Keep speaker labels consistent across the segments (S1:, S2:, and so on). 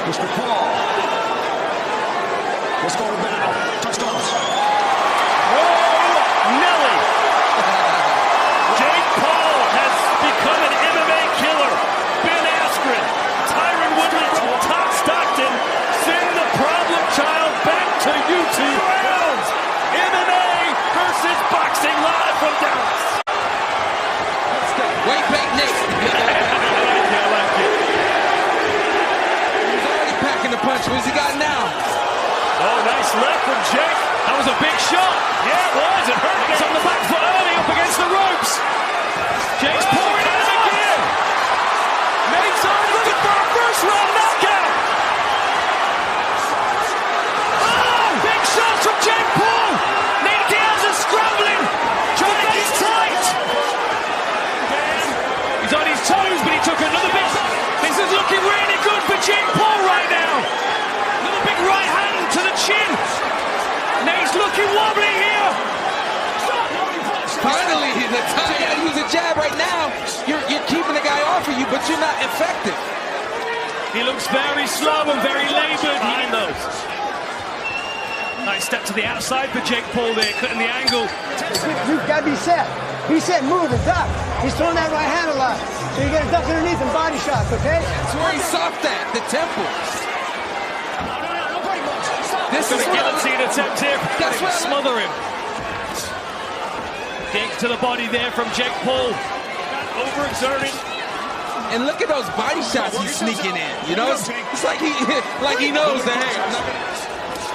S1: Mr. Paul. Let's go to battle. Touchdowns.
S2: Whoa, Nelly. Jake Paul has become an MMA killer. Ben Askren, Tyron Woodley, Todd Stockton, send the problem child back to YouTube rounds. MMA versus boxing live from Dallas.
S3: Wait, back, Nate.
S2: I like it.
S3: He's already packing the punch. What's he got now?
S2: Oh, nice left from Jake. That was a big shot. Yeah, it was. It hurt. He's on the back foot early up against the ropes. Jake's pouring it in again. Nate's on looking for a first round knockout. Oh, big shots from Jake Paul. Nate Diaz is scrambling. Trying to get tight. He's on his toes, but he took another big. This is looking really good for Jake Paul right now. Another big right hand to the chin. Nate's looking wobbly here.
S3: Finally, the time you gotta use a jab right now. You're keeping the guy off of you, but you're not effective.
S2: He looks very slow and very labored. He knows. Nice step to the outside for Jake Paul there, cutting the angle.
S4: You've got to be set. Be set, move, and duck. He's throwing that right hand a lot. So you got to duck underneath and body shots, okay?
S3: That's where he's soft at, the temples.
S2: This is a guillotine attempt here.
S3: That's what
S2: smother him. Kick to the body there from Jake Paul. Overexerting.
S3: And look at those body shots he's sneaking in. You know, it's like he knows that. Hey,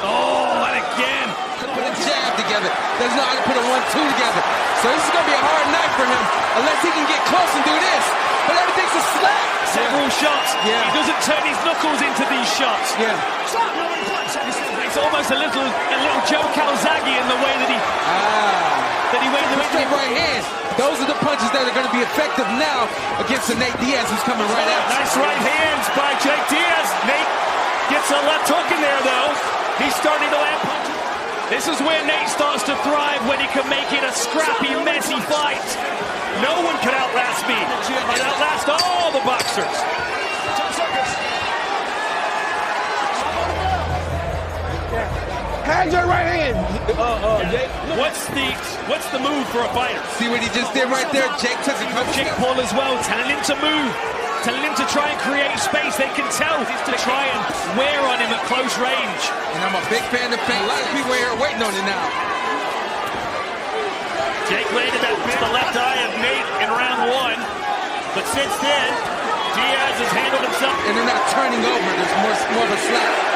S2: oh, and again.
S3: Put a jab together. Doesn't know how to put a 1-2 together. So this is gonna be a hard night for him, unless he can get close and do this. But everything's a slap.
S2: Several shots.
S3: Yeah.
S2: He doesn't turn his knuckles into these shots.
S3: Yeah.
S2: It's almost a little Joe Calzaghe in the way that he went to
S3: Straight right hand. Those are the punches that are going to be effective now against the Nate Diaz who's coming right out.
S2: Nice right hands by Jake Diaz. Nate gets a left hook in there though. He's starting to land punches. This is where Nate starts to thrive, when he can make it a scrappy, messy fight. No one can outlast me. I'd outlast all the boxers.
S1: 10 seconds.
S4: Hands your right hand.
S1: Jake.
S2: What's the move for a fighter?
S3: See what he just did right there? Jake took a couple
S2: Jake Paul as well, telling him to move, telling him to try and create space. They can tell he's to try and wear on him at close range.
S3: And I'm a big fan of Fang. A lot of people here are waiting on it now.
S2: Jake landed that to the left eye of Nate in round one, but since then, Diaz has handled himself.
S3: And they're not turning over. There's more of a slap.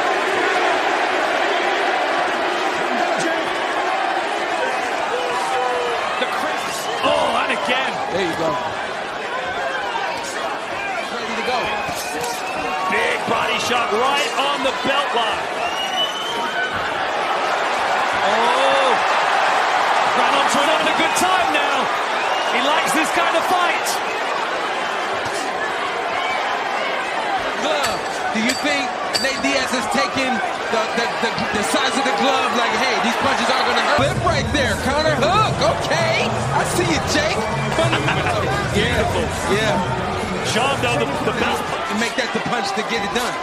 S2: Oh, and again.
S3: There you go. Ready to go.
S2: Big body shot right on the belt line. Oh. Reynolds having a good time now. He likes this kind of fight.
S3: Glove. Do you think Nate Diaz has taken the size of the glove like, hey, these punches are going to hurt? Flip right there. Counter hook. Okay. I see you, Jake.
S2: Beautiful.
S3: Yeah.
S2: Sean, though, the best.
S3: And make that the punch to get it done.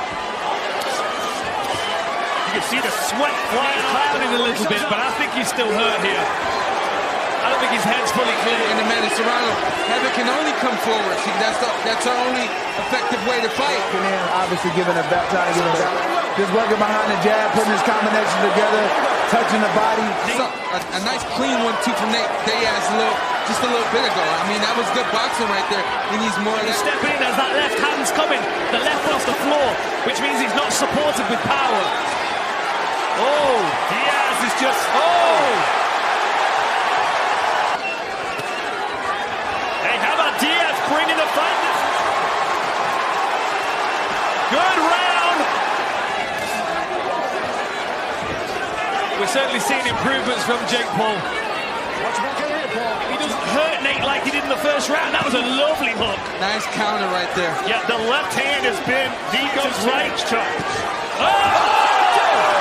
S2: You can see the sweat flying clouding a little bit, but I think he's still hurt here. I don't think his head's fully clear.
S3: And the man is Serrano. Heaven can only come forward. See, that's our only effective way to fight.
S5: And obviously giving a belt, trying to give a belt. Just working behind the jab, putting his combination together, touching the body.
S3: So, a nice clean 1-2 from Nate Diaz just a little bit ago. I mean, that was good boxing right there. He needs more of that.
S2: Stepping in as that left hand's coming. The left off the floor, which means he's not supported with power. Oh, Diaz is just, Hey, how about Diaz bringing the fight? Good round. We're certainly seeing improvements from Jake Paul. He doesn't hurt Nate like he did in the first round. That was a lovely hook.
S3: Nice counter right there.
S2: Yeah, the left hand has been Vigo's right chop. Oh!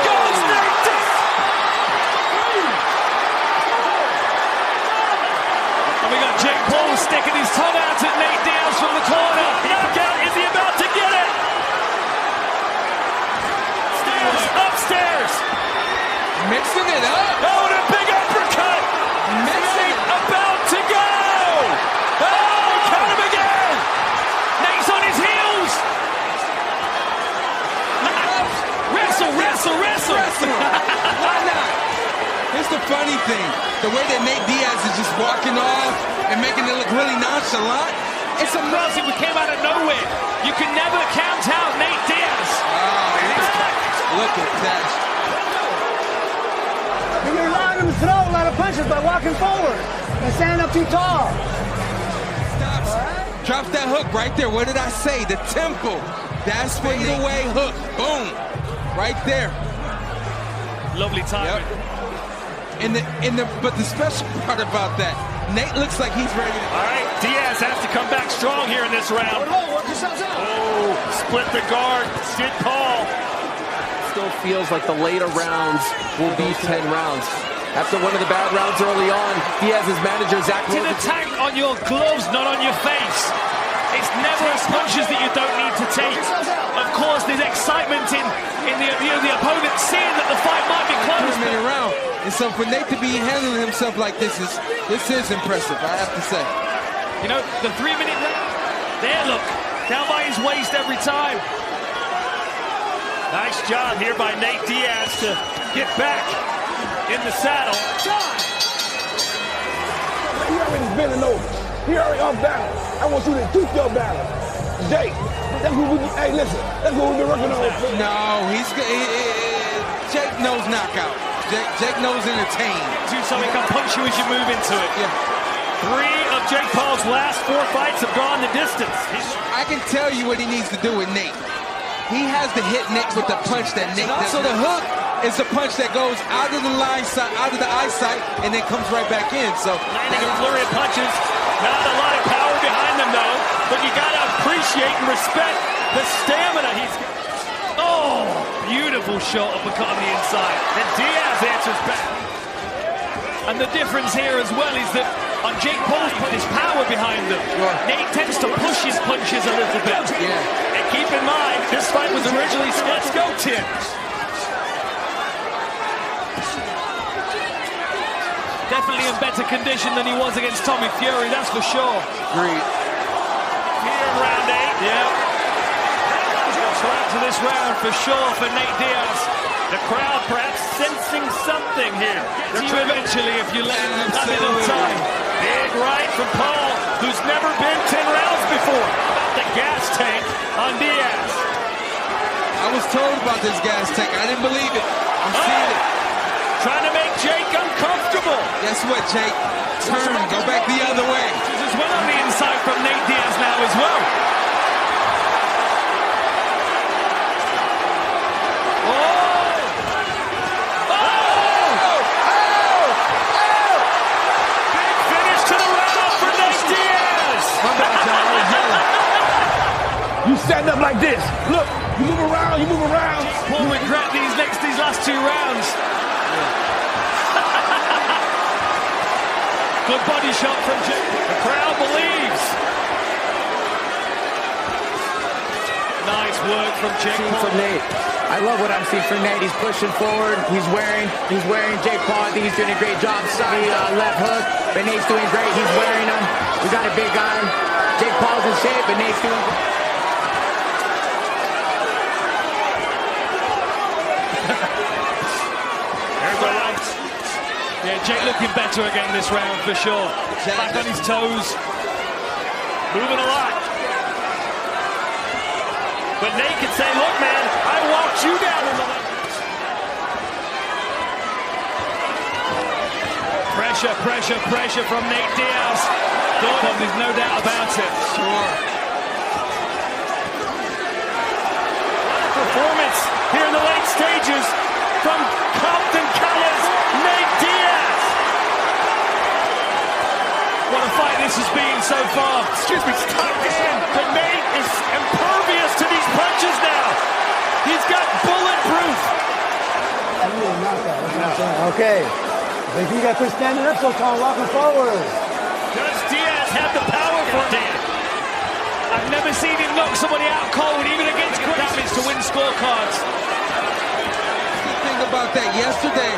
S2: Goes Nate Diaz! And we got Jake Paul sticking his tongue out at Nate Diaz from the corner. Knockout, is he about to get it?
S3: Mixing it up.
S2: Oh, and a big uppercut.
S3: Mixing it.
S2: About to go. Oh, count him again. Nate's on his heels. Wrestle.
S3: Why not? Here's the funny thing. The way that Nate Diaz is just walking off and making it look really nonchalant.
S2: It's amazing. We came out of nowhere. You can never count out Nate Diaz.
S3: Look at that.
S4: You're allowing him to throw a lot of punches by walking forward and standing up too tall.
S3: Stops. Drops that hook right there. What did I say? The tempo. That's fade away hook. Boom. Right there.
S2: Lovely timing.
S3: Yep. But the special part about that, Nate looks like he's ready to go.
S2: All right, Diaz has to come back strong here in this round.
S1: Work yourselves out.
S2: Oh, split the guard. Sid Paul.
S6: Still feels like the later rounds will be 10 rounds. After one of the bad rounds early on, Diaz's manager, Zach,
S2: an attack on your gloves, not on your face. It's never punches that you don't need to take. Of course, there's excitement in the opponent seeing that the fight might be close.
S3: Around. And so for Nate to be handling himself like this is impressive, I have to say.
S2: You know, the 3-minute round. There, look. Down by his waist every time. Nice job here by Nate Diaz to get back in the saddle.
S1: He already bending over. He already off balance. I want you to keep your balance. Jake, that's what that's what we've been working on.
S3: No, Jake knows knockout. Jake knows entertain.
S2: Do something, can punch you as you move into it.
S3: Yeah.
S2: 3 of Jake Paul's last 4 fights have gone the distance.
S3: I can tell you what he needs to do with Nate. He has to hit Nate with the punch that Nate does. So the hook is the punch that goes out of the eyesight, and then comes right back in. So
S2: landing a flurry of punches. Not a lot of power behind them, though. But you got to appreciate and respect the stamina he's got. Oh, beautiful shot uppercut on the inside. And Diaz answers back. And the difference here as well is that on Jake Paul's put his power behind them.
S3: Sure.
S2: Nate tends to push his punches a little bit.
S3: Yeah.
S2: And keep in mind, this fight was originally let's go, Tim. Definitely in better condition than he was against Tommy Fury, that's for sure.
S3: Agreed.
S2: Here in round 8. Yeah. To this round for sure for Nate Diaz. The crowd perhaps sensing something here. Get you eventually if you let him have a little time. Big right from Paul, who's never been 10 rounds before. The gas tank on Diaz.
S3: I was told about this gas tank. I didn't believe it. I'm seeing it.
S2: Trying to make Jake uncomfortable.
S3: Guess what, Jake? Turn, go back the other way.
S2: There's one on the inside from Nate Diaz now as well.
S1: You stand up like this. Look, you move around.
S2: Paul regret these last 2 rounds. Good body shot from Jake. The crowd believes. Nice work from Jake Paul.
S7: From Nate. I love what I'm seeing from Nate. He's pushing forward. He's wearing Jake Paul. I think he's doing a great job. Sorry, left hook, but Nate's doing great. He's wearing them. We got a big guy. Jake Paul's in shape, but Nate's doing great.
S2: Yeah, Jake looking better again this round for sure. Back on his toes. Moving a lot. But Nate can say, look, man, I walked you down in the left. Pressure from Nate Diaz. There's no doubt about it.
S3: Sure.
S2: Performance here in the late stages from Compton Colors, Nate Diaz. What a fight this has been so far. Excuse me, stop in. But Nate is impervious to these punches now. He's got bulletproof.
S4: Okay. If you got to quit standing up so tall, walking forward.
S2: Does Diaz have the power for it? I've never seen him knock somebody out cold, even against quick damage to win scorecards.
S3: The thing about that. Yesterday,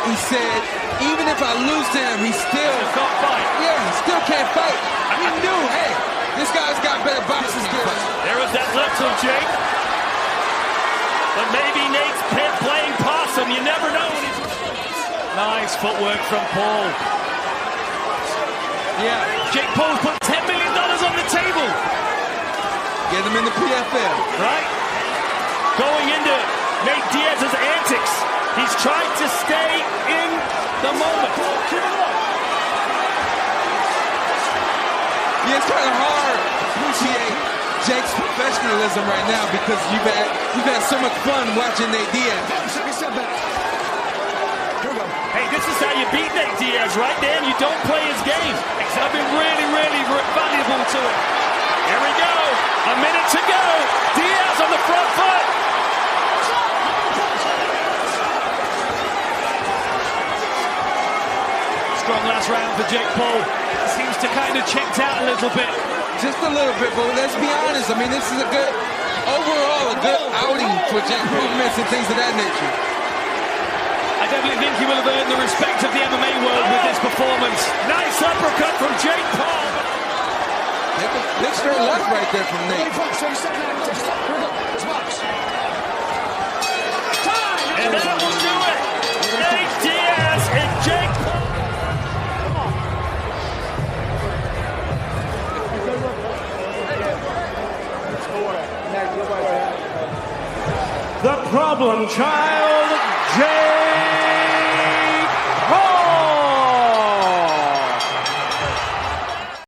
S3: he said, even if I lose to him, he still
S2: can't fight.
S3: Yeah, he still can't fight. He knew, hey, this guy's got better boxing skills.
S2: There was that left of Jake. But maybe Nate's playing possum. You never know. Nice footwork from Paul.
S3: Yeah.
S2: Jake Paul's put $10 million on the table.
S3: Get him in the PFL.
S2: Right? Going into Nate Diaz's antics. He's trying to stay in the moment.
S3: Yeah, it's kind of hard to appreciate Jake's professionalism right now because you've had so much fun watching Nate Diaz.
S2: Hey, this is how you beat Nate Diaz, right, Dan? You don't play his game. I've been really, really valuable to him. Here we go. A minute to go. Diaz on the front foot. Strong last round for Jake Paul. Seems to kind of checked out a little bit.
S3: Just a little bit, but let's be honest. I mean, this is overall a good outing for Jake. Improvements and things of that nature.
S2: I definitely think he will have earned the respect of the MMA world with this performance. Nice uppercut from Jake Paul.
S3: Big straight left right there from Nate.
S2: And that will do it. Nate Diaz and Jake Paul. The problem child, Jake